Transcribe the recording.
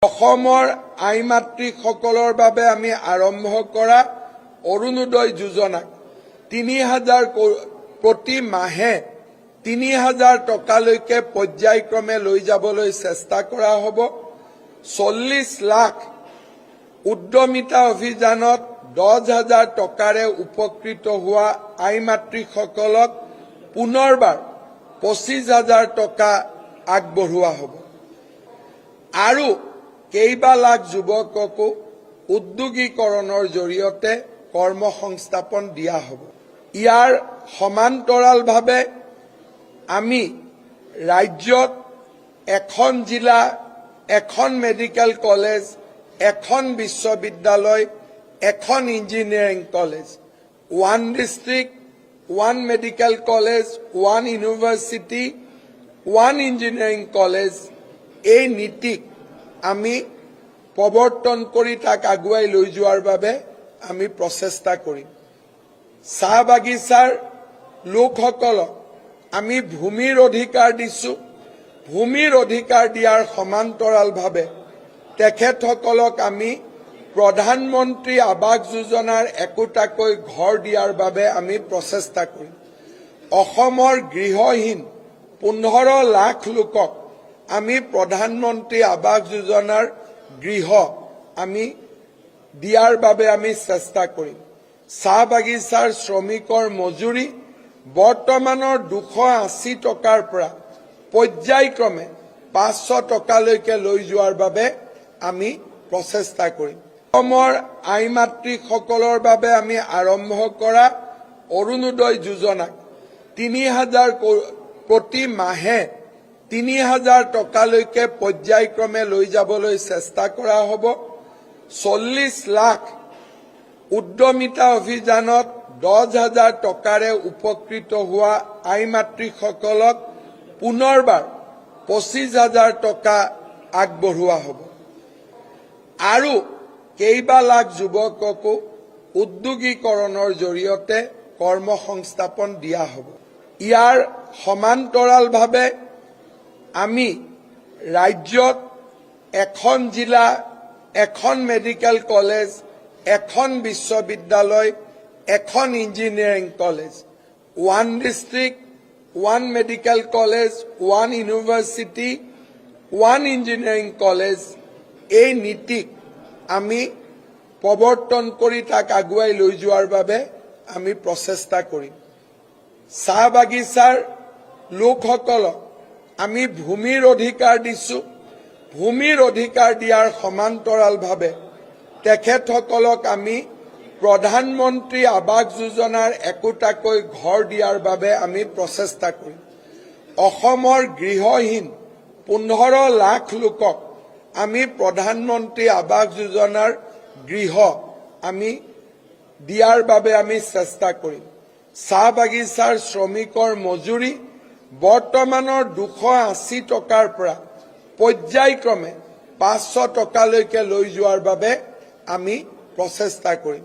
অসমৰ আই মাতৃসকলৰ বাবে আমি আৰম্ভ কৰা অৰুণোদয় যোজনা ৩,০০০ প্ৰতি মাহে ৩,০০০ টকালৈকে পৰ্যায়ক্ৰমে লৈ যাবলৈ চেষ্টা কৰা হ'ব। ৪০ লাখ উদ্যমিতা অভিযানত ১০,০০০ টকাৰে উপকৃত হোৱা আই মাতৃসকলক পুনৰবাৰ ২৫,০০০ টকা আগবঢ়োৱা হ'ব আৰু কেইবা লাখ যুৱককো উদ্যোগীকৰণৰ জৰিয়তে কৰ্মসংস্থাপন দিয়া হ'ব। ইয়াৰ সমান্তৰালভাৱে আমি ৰাজ্যত এখন জিলা, এখন মেডিকেল কলেজ, এখন বিশ্ববিদ্যালয়, এখন engineering college, one district, one medical college, one university, one engineering college এই নীতিক আমি প্ৰৱৰ্তন কৰি তাক আগুৱাই লৈ যোৱাৰ বাবে আমি প্ৰচেষ্টা কৰিম। চাহ বাগিচাৰ লোকসকলক আমি ভূমিৰ অধিকাৰ দিছো। ভূমিৰ অধিকাৰ দিয়াৰ সমান্তৰালভাৱে তেখেতসকলক আমি প্ৰধানমন্ত্ৰী আৱাস যোজনাৰ একোটাকৈ ঘৰ দিয়াৰ বাবে আমি প্ৰচেষ্টা কৰিম। অসমৰ গৃহহীন ১৫ লাখ লোকক আমি প্ৰধানমন্ত্ৰী আৱাস যোজনাৰ গৃহ আমি দিয়াৰ বাবে আমি চেষ্টা কৰিম। চাহ বাগিচাৰ শ্ৰমিকৰ মজুৰি বৰ্তমানৰ ২৮০ টকাৰ পৰা পৰ্যায়ক্ৰমে ৫০০ টকালৈকে লৈ যোৱাৰ বাবে আমি প্ৰচেষ্টা কৰিম। অসমৰ আই মাতৃসকলৰ বাবে আমি আৰম্ভ কৰা অৰুণোদয় যোজনা ৩,০০০ প্ৰতি মাহে ৩,০০০ টকালৈকে পৰ্যায়ক্ৰমে লৈ যাবলৈ চেষ্টা কৰা হ'ব। ৪০ লাখ উদ্যমিতা অভিযানত ১০,০০০ টকাৰে উপকৃত হোৱা আই মাতৃসকলক পুনৰবাৰ ২৫,০০০ টকা আগবঢ়োৱা হ'ব আৰু কেইবা লাখ যুৱককো উদ্যোগীকৰণৰ জৰিয়তে কৰ্মসংস্থাপন দিয়া হ'ব। ইয়াৰ সমান্তৰালভাৱে আমি ৰাজ্যত এখন জিলা, এখন মেডিকেল কলেজ, এখন বিশ্ববিদ্যালয়, এখন engineering college, one district, one medical college, one university, one engineering college এই নীতিক আমি প্ৰৱৰ্তন কৰি তাক আগুৱাই লৈ যোৱাৰ বাবে আমি প্ৰচেষ্টা কৰিম। চাহ বাগিচাৰ লোকসকলক আমি ভূমিৰ অধিকাৰ দিছো। ভূমিৰ অধিকাৰ দিয়াৰ সমান্তৰালভাৱে তেখেতসকলক আমি প্ৰধানমন্ত্ৰী আৱাস যোজনাৰ একোটাকৈ ঘৰ দিয়াৰ বাবে আমি প্ৰচেষ্টা কৰিম। অসমৰ গৃহহীন ১৫ লাখ লোকক আমি প্ৰধানমন্ত্ৰী আৱাস যোজনাৰ গৃহ আমি দিয়াৰ বাবে আমি চেষ্টা কৰিম। চাহ বাগিচাৰ শ্ৰমিকৰ মজুৰি বৰ্তমানৰ ২৮০ টকাৰ পৰা পৰ্যায়ক্ৰমে ৫০০ টকালৈকে লৈ যোৱাৰ বাবে আমি প্ৰচেষ্টা কৰিম।